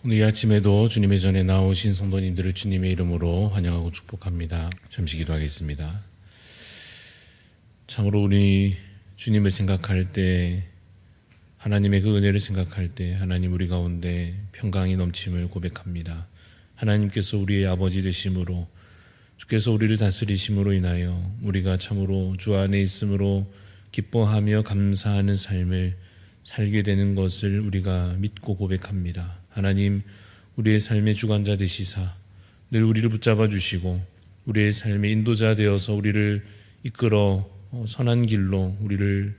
오늘 이 아침에도 주님의 전에 나오신 성도님들을 주님의 이름으로 환영하고 축복합니다. 잠시 기도하겠습니다. 참으로 우리 주님을 생각할 때, 하나님의 그 은혜를 생각할 때 하나님 우리 가운데 평강이 넘침을 고백합니다. 하나님께서 우리의 아버지 되심으로, 주께서 우리를 다스리심으로 인하여 우리가 참으로 주 안에 있음으로 기뻐하며 감사하는 삶을 살게 되는 것을 우리가 믿고 고백합니다. 하나님, 우리의 삶의 주관자 되시사 늘 우리를 붙잡아 주시고 우리의 삶의 인도자 되어서 우리를 이끌어 선한 길로 우리를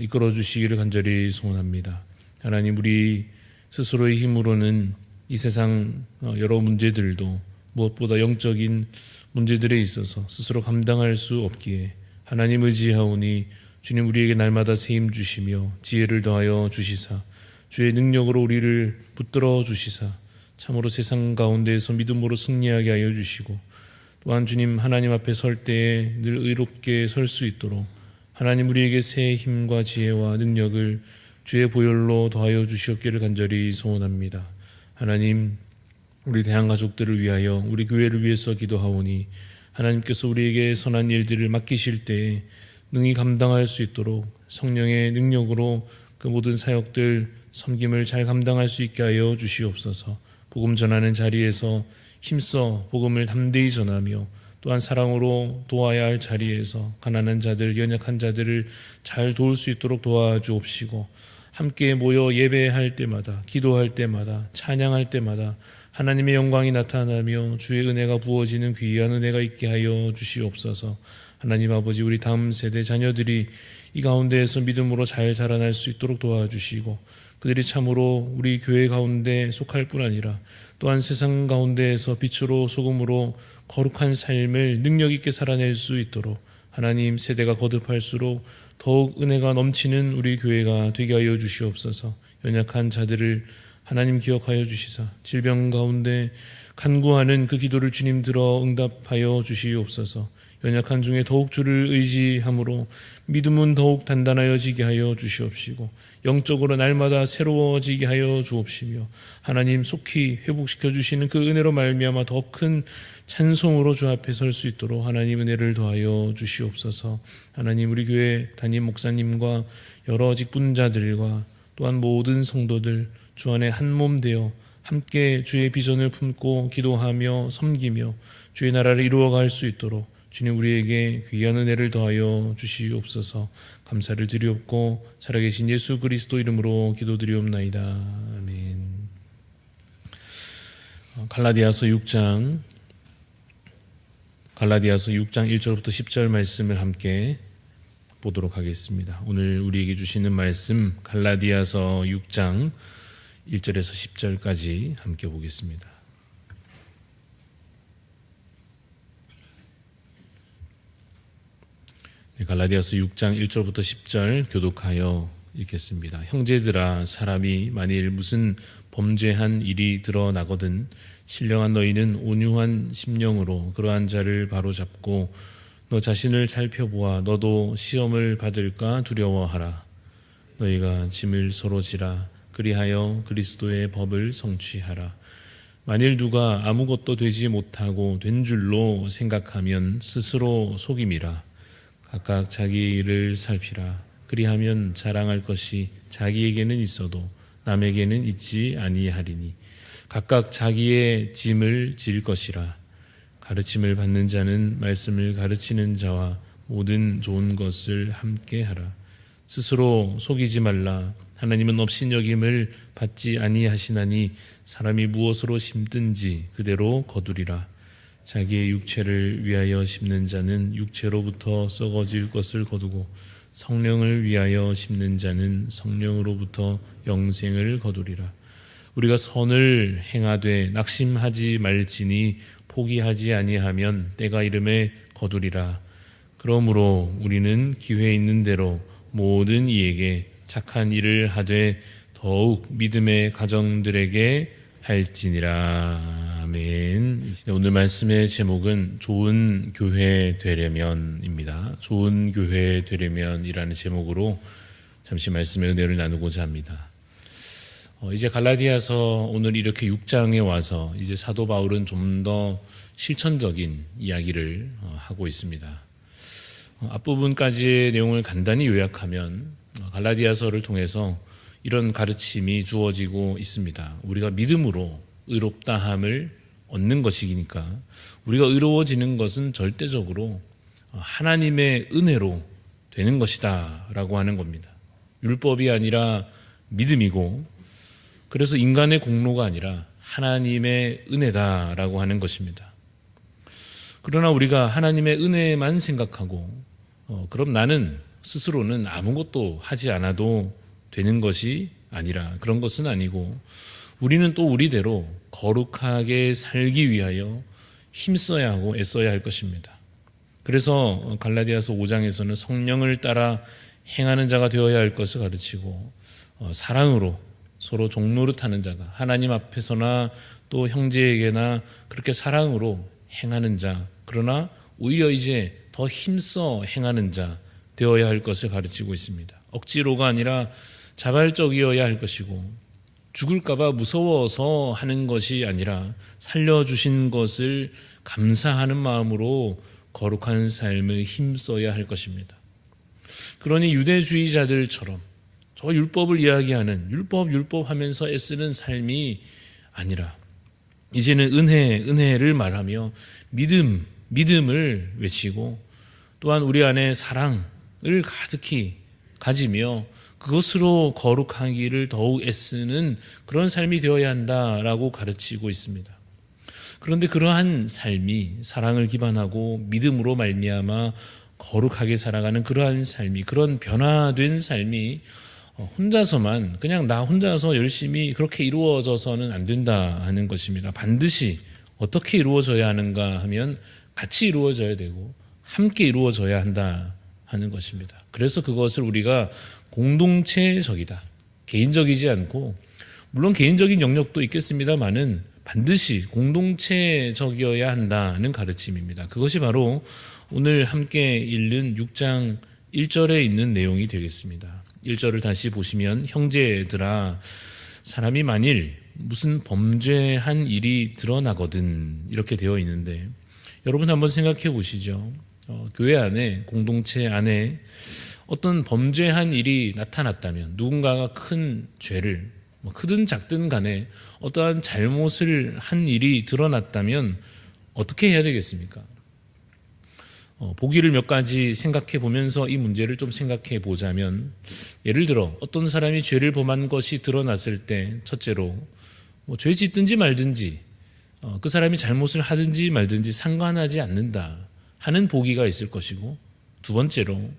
이끌어 주시기를 간절히 소원합니다. 하나님, 우리 스스로의 힘으로는 이 세상 여러 문제들도 무엇보다 영적인 문제들에 있어서 스스로 감당할 수 없기에 하나님 의지하오니 주님 우리에게 날마다 세임 주시며 지혜를 더하여 주시사 주의 능력으로 우리를 붙들어 주시사 참으로 세상 가운데에서 믿음으로 승리하게 하여 주시고, 또한 주님 하나님 앞에 설 때에 늘 의롭게 설 수 있도록 하나님 우리에게 새 힘과 지혜와 능력을 주의 보혈로 더하여 주시옵기를 간절히 소원합니다. 하나님, 우리 대한가족들을 위하여 우리 교회를 위해서 기도하오니 하나님께서 우리에게 선한 일들을 맡기실 때에 능히 감당할 수 있도록 성령의 능력으로 그 모든 사역들 섬김을 잘 감당할 수 있게 하여 주시옵소서. 복음 전하는 자리에서 힘써 복음을 담대히 전하며 또한 사랑으로 도와야 할 자리에서 가난한 자들, 연약한 자들을 잘 도울 수 있도록 도와주옵시고, 함께 모여 예배할 때마다, 기도할 때마다, 찬양할 때마다 하나님의 영광이 나타나며 주의 은혜가 부어지는 귀한 은혜가 있게 하여 주시옵소서. 하나님 아버지, 우리 다음 세대 자녀들이 이 가운데에서 믿음으로 잘 자라날 수 있도록 도와주시고, 그들이 참으로 우리 교회 가운데 속할 뿐 아니라 또한 세상 가운데에서 빛으로 소금으로 거룩한 삶을 능력 있게 살아낼 수 있도록 하나님, 세대가 거듭할수록 더욱 은혜가 넘치는 우리 교회가 되게 하여 주시옵소서. 연약한 자들을 하나님 기억하여 주시사 질병 가운데 간구하는 그 기도를 주님 들어 응답하여 주시옵소서. 연약한 중에 더욱 주를 의지함으로 믿음은 더욱 단단하여지게 하여 주시옵시고, 영적으로 날마다 새로워지게 하여 주옵시며, 하나님 속히 회복시켜 주시는 그 은혜로 말미암아 더 큰 찬송으로 주 앞에 설 수 있도록 하나님 은혜를 더하여 주시옵소서. 하나님, 우리 교회 담임 목사님과 여러 직분자들과 또한 모든 성도들 주 안에 한 몸 되어 함께 주의 비전을 품고 기도하며 섬기며 주의 나라를 이루어갈 수 있도록 주님 우리에게 귀한 은혜를 더하여 주시옵소서. 감사를 드리옵고 살아계신 예수 그리스도 이름으로 기도드리옵나이다. 아멘. 갈라디아서 6장 1절부터 10절 말씀을 함께 보도록 하겠습니다. 오늘 우리에게 주시는 말씀 갈라디아서 6장 1절에서 10절까지 함께 보겠습니다. 갈라디아서 6장 1절부터 10절 교독하여 읽겠습니다. 형제들아, 사람이 만일 무슨 범죄한 일이 드러나거든 신령한 너희는 온유한 심령으로 그러한 자를 바로잡고 너 자신을 살펴보아 너도 시험을 받을까 두려워하라. 너희가 짐을 서로 지라. 그리하여 그리스도의 법을 성취하라. 만일 누가 아무것도 되지 못하고 된 줄로 생각하면 스스로 속임이라. 각각 자기 일을 살피라. 그리하면 자랑할 것이 자기에게는 있어도 남에게는 있지 아니하리니 각각 자기의 짐을 질 것이라. 가르침을 받는 자는 말씀을 가르치는 자와 모든 좋은 것을 함께 하라. 스스로 속이지 말라. 하나님은 업신여김을 받지 아니하시나니 사람이 무엇으로 심든지 그대로 거두리라. 자기의 육체를 위하여 심는 자는 육체로부터 썩어질 것을 거두고 성령을 위하여 심는 자는 성령으로부터 영생을 거두리라. 우리가 선을 행하되 낙심하지 말지니 포기하지 아니하면 때가 이름에 거두리라. 그러므로 우리는 기회 있는 대로 모든 이에게 착한 일을 하되 더욱 믿음의 가정들에게 할지니라. 아멘. 오늘 말씀의 제목은 좋은 교회 되려면입니다. 좋은 교회 되려면이라는 제목으로 잠시 말씀의 은혜를 나누고자 합니다. 이제 갈라디아서 오늘 이렇게 6장에 와서 이제 사도 바울은 좀 더 실천적인 이야기를 하고 있습니다. 앞부분까지의 내용을 간단히 요약하면 갈라디아서를 통해서 이런 가르침이 주어지고 있습니다. 우리가 믿음으로 의롭다함을 얻는 것이니까 우리가 의로워지는 것은 절대적으로 하나님의 은혜로 되는 것이다 라고 하는 겁니다. 율법이 아니라 믿음이고, 그래서 인간의 공로가 아니라 하나님의 은혜다라고 하는 것입니다. 그러나 우리가 하나님의 은혜만 생각하고 그럼 나는 스스로는 아무것도 하지 않아도 되는 것이 아니라, 그런 것은 아니고 우리는 또 우리대로 거룩하게 살기 위하여 힘써야 하고 애써야 할 것입니다. 그래서 갈라디아서 5장에서는 성령을 따라 행하는 자가 되어야 할 것을 가르치고, 사랑으로 서로 종노릇하는 자가, 하나님 앞에서나 또 형제에게나 그렇게 사랑으로 행하는 자, 그러나 오히려 이제 더 힘써 행하는 자 되어야 할 것을 가르치고 있습니다. 억지로가 아니라 자발적이어야 할 것이고, 죽을까봐 무서워서 하는 것이 아니라 살려주신 것을 감사하는 마음으로 거룩한 삶을 힘써야 할 것입니다. 그러니 유대주의자들처럼 저 율법을 이야기하는 율법 하면서 애쓰는 삶이 아니라 이제는 은혜를 말하며 믿음을 외치고, 또한 우리 안에 사랑을 가득히 가지며 그것으로 거룩하기를 더욱 애쓰는 그런 삶이 되어야 한다라고 가르치고 있습니다. 그런데 그러한 삶이 사랑을 기반하고 믿음으로 말미암아 거룩하게 살아가는 그러한 삶이, 그런 변화된 삶이 혼자서만, 그냥 나 혼자서 열심히 그렇게 이루어져서는 안 된다 하는 것입니다. 반드시 어떻게 이루어져야 하는가 하면 같이 이루어져야 되고 함께 이루어져야 한다 하는 것입니다. 그래서 그것을 우리가 공동체적이다, 개인적이지 않고, 물론 개인적인 영역도 있겠습니다만은 반드시 공동체적이어야 한다는 가르침입니다. 그것이 바로 오늘 함께 읽는 6장 1절에 있는 내용이 되겠습니다. 1절을 다시 보시면, 형제들아, 사람이 만일 무슨 범죄한 일이 드러나거든, 이렇게 되어 있는데, 여러분 한번 생각해 보시죠. 교회 안에, 공동체 안에 어떤 범죄한 일이 나타났다면, 누군가가 큰 죄를, 크든 작든 간에 어떠한 잘못을 한 일이 드러났다면 어떻게 해야 되겠습니까? 보기를 몇 가지 생각해 보면서 이 문제를 좀 생각해 보자면, 예를 들어 어떤 사람이 죄를 범한 것이 드러났을 때, 첫째로 죄 짓든지 말든지, 그 사람이 잘못을 하든지 말든지 상관하지 않는다 하는 보기가 있을 것이고, 두 번째로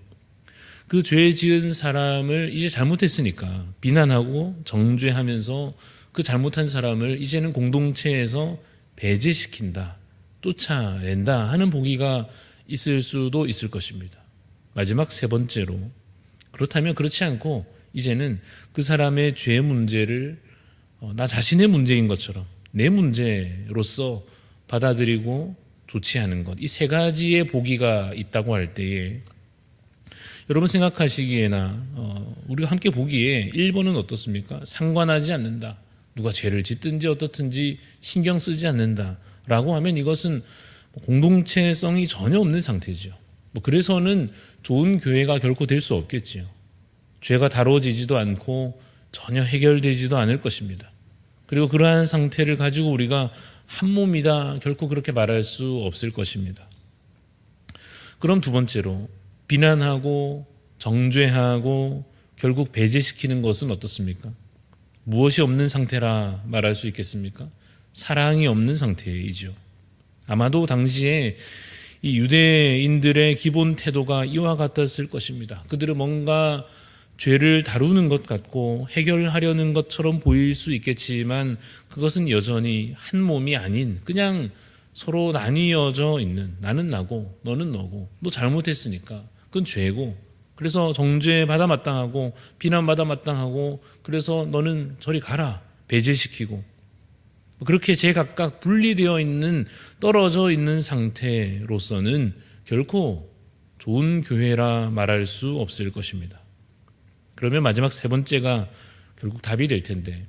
그 죄 지은 사람을 이제 잘못했으니까 비난하고 정죄하면서 그 잘못한 사람을 이제는 공동체에서 배제시킨다, 쫓아낸다 하는 보기가 있을 수도 있을 것입니다. 마지막 세 번째로, 그렇다면 그렇지 않고 이제는 그 사람의 죄 문제를 나 자신의 문제인 것처럼 내 문제로서 받아들이고 조치하는 것, 이 세 가지의 보기가 있다고 할 때에 여러분 생각하시기에나 우리가 함께 보기에 1번은 어떻습니까? 상관하지 않는다, 누가 죄를 짓든지 어떻든지 신경 쓰지 않는다 라고 하면 이것은 공동체성이 전혀 없는 상태죠. 그래서는 좋은 교회가 결코 될 수 없겠지요. 죄가 다뤄지지도 않고 전혀 해결되지도 않을 것입니다. 그리고 그러한 상태를 가지고 우리가 한 몸이다, 결코 그렇게 말할 수 없을 것입니다. 그럼 두 번째로, 비난하고 정죄하고 결국 배제시키는 것은 어떻습니까? 무엇이 없는 상태라 말할 수 있겠습니까? 사랑이 없는 상태이죠. 아마도 당시에 이 유대인들의 기본 태도가 이와 같았을 것입니다. 그들은 뭔가 죄를 다루는 것 같고 해결하려는 것처럼 보일 수 있겠지만, 그것은 여전히 한 몸이 아닌 그냥 서로 나뉘어져 있는, 나는 나고 너는 너고, 너 잘못했으니까 그건 죄고, 그래서 정죄받아 마땅하고 비난받아 마땅하고, 그래서 너는 저리 가라, 배제시키고, 그렇게 제각각 분리되어 있는, 떨어져 있는 상태로서는 결코 좋은 교회라 말할 수 없을 것입니다. 그러면 마지막 세 번째가 결국 답이 될 텐데,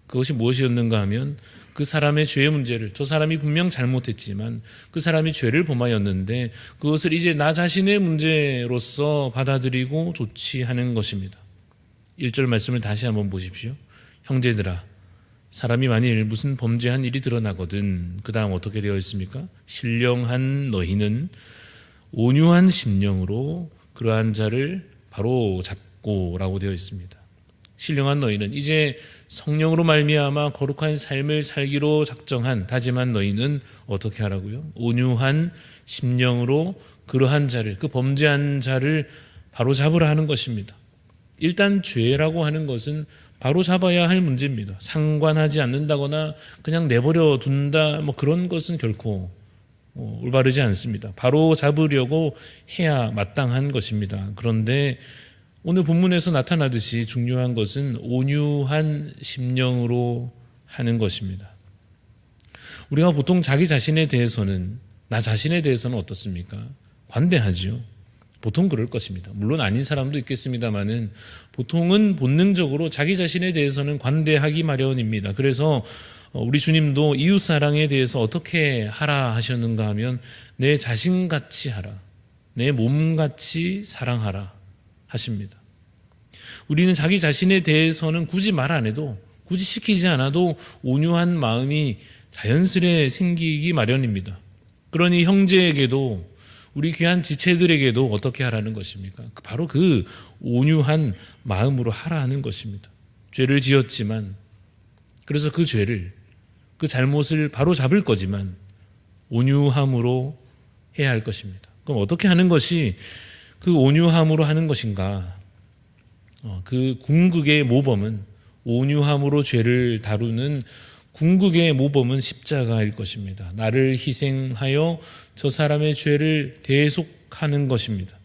그것이 무엇이었는가 하면 그 사람의 죄의 문제를, 저 사람이 분명 잘못했지만 그 사람이 죄를 범하였는데 그것을 이제 나 자신의 문제로서 받아들이고 조치하는 것입니다. 1절 말씀을 다시 한번 보십시오. 형제들아, 사람이 만일 무슨 범죄한 일이 드러나거든 그 다음 어떻게 되어 있습니까? 신령한 너희는 온유한 심령으로 그러한 자를 바로 잡고 라고 되어 있습니다. 신령한 너희는, 이제 성령으로 말미암아 거룩한 삶을 살기로 작정한 다짐한 너희는 어떻게 하라고요? 온유한 심령으로 그러한 자를, 그 범죄한 자를 바로 잡으라 하는 것입니다. 일단 죄라고 하는 것은 바로 잡아야 할 문제입니다. 상관하지 않는다거나 그냥 내버려 둔다, 그런 것은 결코 올바르지 않습니다. 바로 잡으려고 해야 마땅한 것입니다. 그런데 오늘 본문에서 나타나듯이 중요한 것은 온유한 심령으로 하는 것입니다. 우리가 보통 자기 자신에 대해서는, 나 자신에 대해서는 어떻습니까? 관대하지요. 보통 그럴 것입니다. 물론 아닌 사람도 있겠습니다만은 보통은 본능적으로 자기 자신에 대해서는 관대하기 마련입니다. 그래서 우리 주님도 이웃사랑에 대해서 어떻게 하라 하셨는가 하면 내 자신같이 하라, 내 몸같이 사랑하라 하십니다. 우리는 자기 자신에 대해서는 굳이 말 안 해도, 굳이 시키지 않아도 온유한 마음이 자연스레 생기기 마련입니다. 그러니 형제에게도, 우리 귀한 지체들에게도 어떻게 하라는 것입니까? 바로 그 온유한 마음으로 하라 하는 것입니다. 죄를 지었지만, 그래서 그 죄를, 그 잘못을 바로 잡을 거지만 온유함으로 해야 할 것입니다. 그럼 어떻게 하는 것이 그 온유함으로 하는 것인가? 그 궁극의 모범은, 온유함으로 죄를 다루는 궁극의 모범은 십자가일 것입니다. 나를 희생하여 저 사람의 죄를 대속하는 것입니다.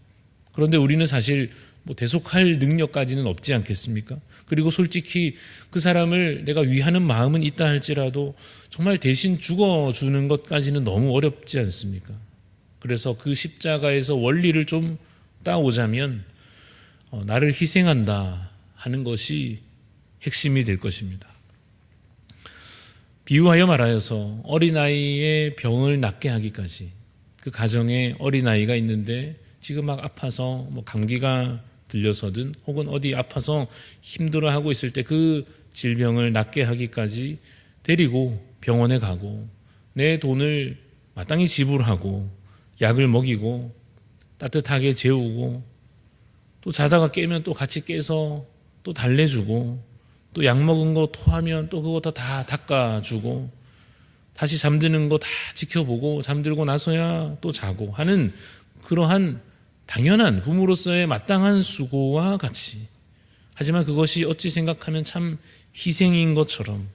그런데 우리는 사실 대속할 능력까지는 없지 않겠습니까? 그리고 솔직히 그 사람을 내가 위하는 마음은 있다 할지라도 정말 대신 죽어주는 것까지는 너무 어렵지 않습니까? 그래서 그 십자가에서 원리를 좀 따오자면 나를 희생한다 하는 것이 핵심이 될 것입니다. 비유하여 말하여서 어린아이의 병을 낫게 하기까지, 그 가정에 어린아이가 있는데 지금 막 아파서 감기가 들려서든 혹은 어디 아파서 힘들어하고 있을 때 그 질병을 낫게 하기까지 데리고 병원에 가고 내 돈을 마땅히 지불하고 약을 먹이고 따뜻하게 재우고 또 자다가 깨면 또 같이 깨서 또 달래주고 또 약 먹은 거 토하면 또 그거 다 닦아주고 다시 잠드는 거 다 지켜보고 잠들고 나서야 또 자고 하는 그러한 당연한 부모로서의 마땅한 수고와 같이, 하지만 그것이 어찌 생각하면 참 희생인 것처럼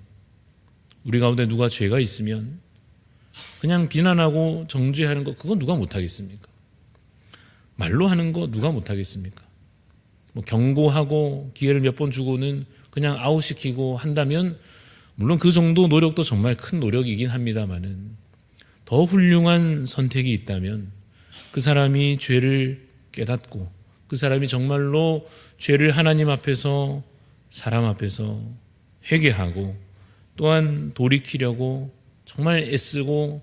우리 가운데 누가 죄가 있으면 그냥 비난하고 정죄하는 거, 그건 누가 못하겠습니까? 말로 하는 거 누가 못하겠습니까? 경고하고 기회를 몇 번 주고는 그냥 아웃시키고 한다면 물론 그 정도 노력도 정말 큰 노력이긴 합니다만은 더 훌륭한 선택이 있다면 그 사람이 죄를 깨닫고 그 사람이 정말로 죄를 하나님 앞에서 사람 앞에서 회개하고 또한 돌이키려고 정말 애쓰고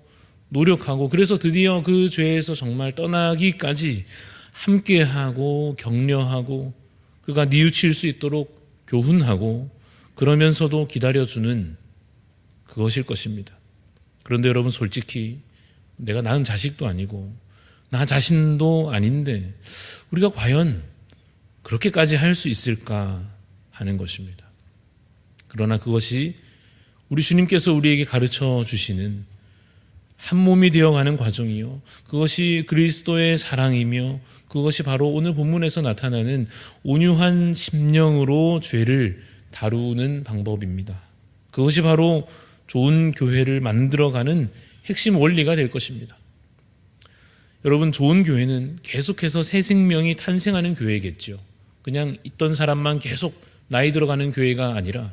노력하고 그래서 드디어 그 죄에서 정말 떠나기까지 함께하고 격려하고 그가 뉘우칠 수 있도록 교훈하고 그러면서도 기다려주는 그것일 것입니다. 그런데 여러분, 솔직히 내가 낳은 자식도 아니고 나 자신도 아닌데 우리가 과연 그렇게까지 할 수 있을까 하는 것입니다. 그러나 그것이 우리 주님께서 우리에게 가르쳐 주시는 한 몸이 되어가는 과정이요, 그것이 그리스도의 사랑이며 그것이 바로 오늘 본문에서 나타나는 온유한 심령으로 죄를 다루는 방법입니다. 그것이 바로 좋은 교회를 만들어가는 핵심 원리가 될 것입니다. 여러분, 좋은 교회는 계속해서 새 생명이 탄생하는 교회겠죠. 그냥 있던 사람만 계속 나이 들어가는 교회가 아니라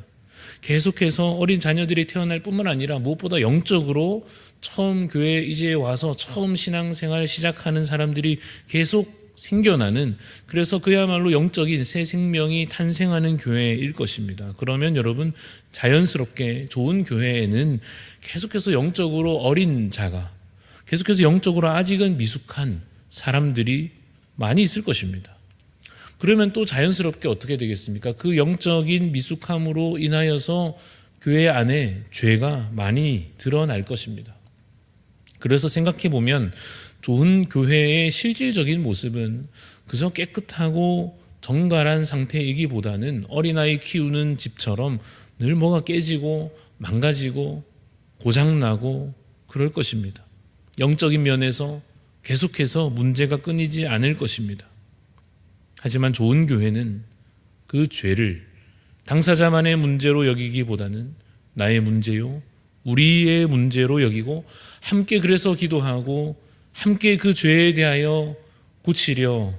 계속해서 어린 자녀들이 태어날 뿐만 아니라 무엇보다 영적으로 처음 교회에 이제 와서 처음 신앙생활 시작하는 사람들이 계속 생겨나는, 그래서 그야말로 영적인 새 생명이 탄생하는 교회일 것입니다. 그러면 여러분, 자연스럽게 좋은 교회에는 계속해서 영적으로 어린 자가, 계속해서 영적으로 아직은 미숙한 사람들이 많이 있을 것입니다. 그러면 또 자연스럽게 어떻게 되겠습니까? 그 영적인 미숙함으로 인하여서 교회 안에 죄가 많이 드러날 것입니다. 그래서 생각해 보면 좋은 교회의 실질적인 모습은 그저 깨끗하고 정갈한 상태이기보다는 어린아이 키우는 집처럼 늘 뭐가 깨지고 망가지고 고장나고 그럴 것입니다. 영적인 면에서 계속해서 문제가 끊이지 않을 것입니다. 하지만 좋은 교회는 그 죄를 당사자만의 문제로 여기기보다는 나의 문제요, 우리의 문제로 여기고 함께 그래서 기도하고 함께 그 죄에 대하여 고치려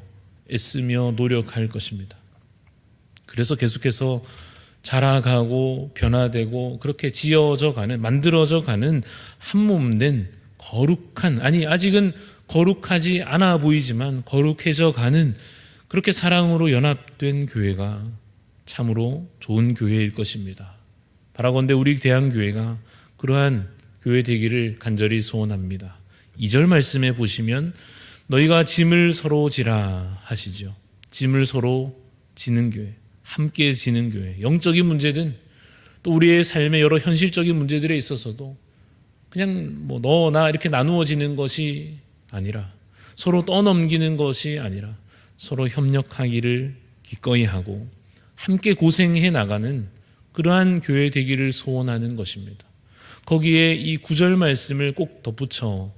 애쓰며 노력할 것입니다. 그래서 계속해서 자라가고 변화되고 그렇게 지어져 가는, 만들어져 가는 한몸된 거룩한, 아니 아직은 거룩하지 않아 보이지만 거룩해져 가는 그렇게 사랑으로 연합된 교회가 참으로 좋은 교회일 것입니다. 바라건대 우리 대한교회가 그러한 교회 되기를 간절히 소원합니다. 2절 말씀에 보시면 너희가 짐을 서로 지라 하시죠. 짐을 서로 지는 교회, 함께 지는 교회. 영적인 문제든 또 우리의 삶의 여러 현실적인 문제들에 있어서도 그냥 뭐 너 나 이렇게 나누어지는 것이 아니라, 서로 떠넘기는 것이 아니라 서로 협력하기를 기꺼이 하고 함께 고생해 나가는 그러한 교회 되기를 소원하는 것입니다. 거기에 이 9절 말씀을 꼭 덧붙여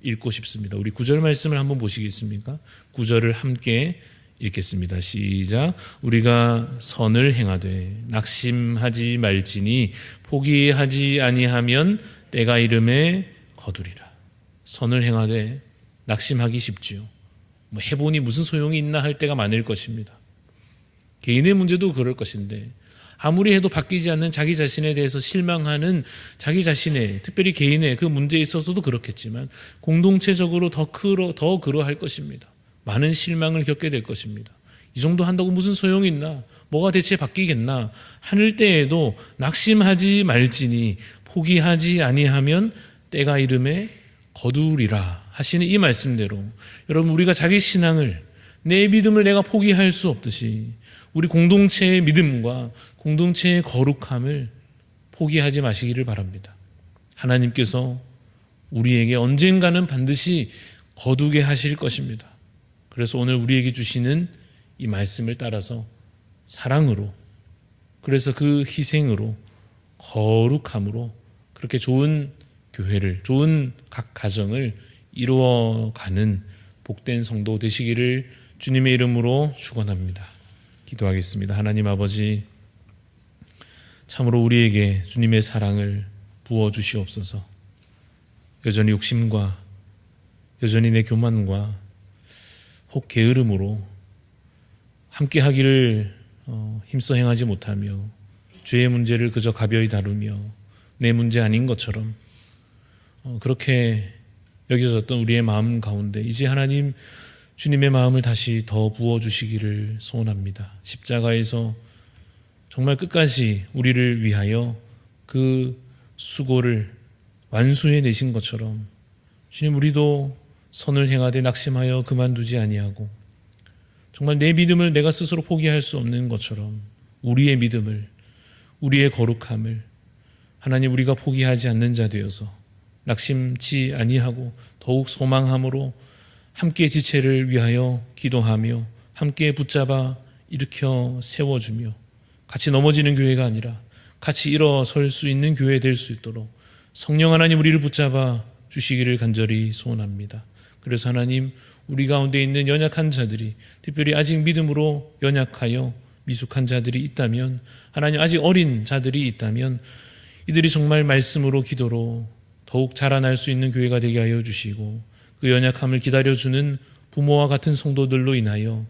읽고 싶습니다. 우리 9절 말씀을 한번 보시겠습니까? 9절을 함께 읽겠습니다. 시작. 우리가 선을 행하되 낙심하지 말지니 포기하지 아니하면 때가 이름에 거두리라. 선을 행하되 낙심하기 쉽지요. 뭐 해보니 무슨 소용이 있나 할 때가 많을 것입니다. 개인의 문제도 그럴 것인데 아무리 해도 바뀌지 않는 자기 자신에 대해서 실망하는 자기 자신의, 특별히 개인의 그 문제에 있어서도 그렇겠지만 공동체적으로 더 그러할 것입니다. 많은 실망을 겪게 될 것입니다. 이 정도 한다고 무슨 소용이 있나? 뭐가 대체 바뀌겠나? 하는 때에도 낙심하지 말지니 포기하지 아니하면 때가 이름에 거두리라 하시는 이 말씀대로 여러분, 우리가 자기 신앙을, 내 믿음을 내가 포기할 수 없듯이 우리 공동체의 믿음과 공동체의 거룩함을 포기하지 마시기를 바랍니다. 하나님께서 우리에게 언젠가는 반드시 거두게 하실 것입니다. 그래서 오늘 우리에게 주시는 이 말씀을 따라서 사랑으로, 그래서 그 희생으로, 거룩함으로 그렇게 좋은 교회를, 좋은 각 가정을 이루어가는 복된 성도 되시기를 주님의 이름으로 축원합니다. 기도하겠습니다. 하나님 아버지, 참으로 우리에게 주님의 사랑을 부어주시옵소서. 여전히 욕심과 여전히 내 교만과 혹 게으름으로 함께 하기를 힘써 행하지 못하며 죄의 문제를 그저 가벼이 다루며 내 문제 아닌 것처럼 그렇게 여겨졌던 우리의 마음 가운데 이제 하나님 주님의 마음을 다시 더 부어주시기를 소원합니다. 십자가에서 정말 끝까지 우리를 위하여 그 수고를 완수해내신 것처럼 주님, 우리도 선을 행하되 낙심하여 그만두지 아니하고 정말 내 믿음을 내가 스스로 포기할 수 없는 것처럼 우리의 믿음을, 우리의 거룩함을 하나님, 우리가 포기하지 않는 자 되어서 낙심치 아니하고 더욱 소망함으로 함께 지체를 위하여 기도하며 함께 붙잡아 일으켜 세워주며 같이 넘어지는 교회가 아니라 같이 일어설 수 있는 교회 될 수 있도록 성령 하나님, 우리를 붙잡아 주시기를 간절히 소원합니다. 그래서 하나님, 우리 가운데 있는 연약한 자들이, 특별히 아직 믿음으로 연약하여 미숙한 자들이 있다면, 하나님 아직 어린 자들이 있다면 이들이 정말 말씀으로 기도로 더욱 자라날 수 있는 교회가 되게 하여 주시고 그 연약함을 기다려주는 부모와 같은 성도들로 인하여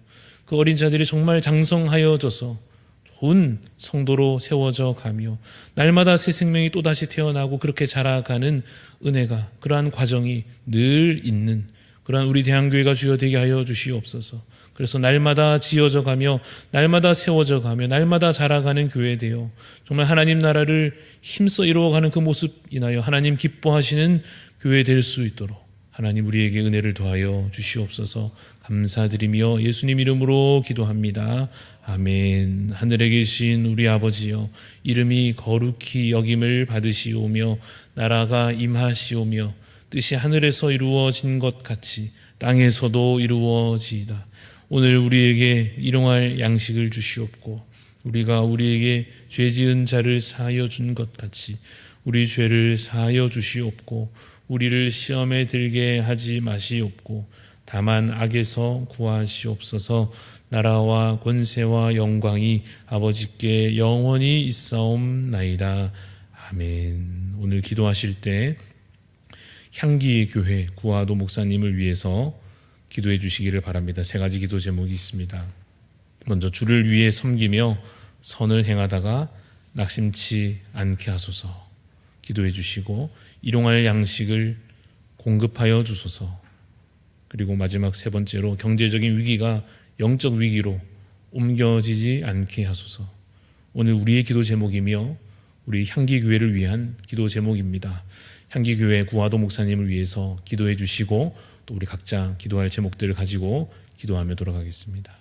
그 어린 자들이 정말 장성하여져서 좋은 성도로 세워져 가며 날마다 새 생명이 또다시 태어나고 그렇게 자라가는 은혜가, 그러한 과정이 늘 있는 그러한 우리 대한교회가 주여 되게 하여 주시옵소서. 그래서 날마다 지어져 가며 날마다 세워져 가며 날마다 자라가는 교회 되어 정말 하나님 나라를 힘써 이루어가는 그 모습 인하여 하나님 기뻐하시는 교회 될 수 있도록 하나님 우리에게 은혜를 더하여 주시옵소서. 감사드리며 예수님 이름으로 기도합니다. 아멘. 하늘에 계신 우리 아버지여, 이름이 거룩히 여김을 받으시오며 나라가 임하시오며 뜻이 하늘에서 이루어진 것 같이 땅에서도 이루어지이다. 오늘 우리에게 일용할 양식을 주시옵고 우리가 우리에게 죄 지은 자를 사하여 준 것 같이 우리 죄를 사하여 주시옵고 우리를 시험에 들게 하지 마시옵고 다만 악에서 구하시옵소서. 나라와 권세와 영광이 아버지께 영원히 있사옵나이다. 아멘. 오늘 기도하실 때 향기의 교회 구하도 목사님을 위해서 기도해 주시기를 바랍니다. 3가지 기도 제목이 있습니다. 먼저 주를 위해 섬기며 선을 행하다가 낙심치 않게 하소서 기도해 주시고 일용할 양식을 공급하여 주소서. 그리고 마지막 3번째로 경제적인 위기가 영적 위기로 옮겨지지 않게 하소서. 오늘 우리의 기도 제목이며 우리 향기교회를 위한 기도 제목입니다. 향기교회 구하도 목사님을 위해서 기도해 주시고 또 우리 각자 기도할 제목들을 가지고 기도하며 돌아가겠습니다.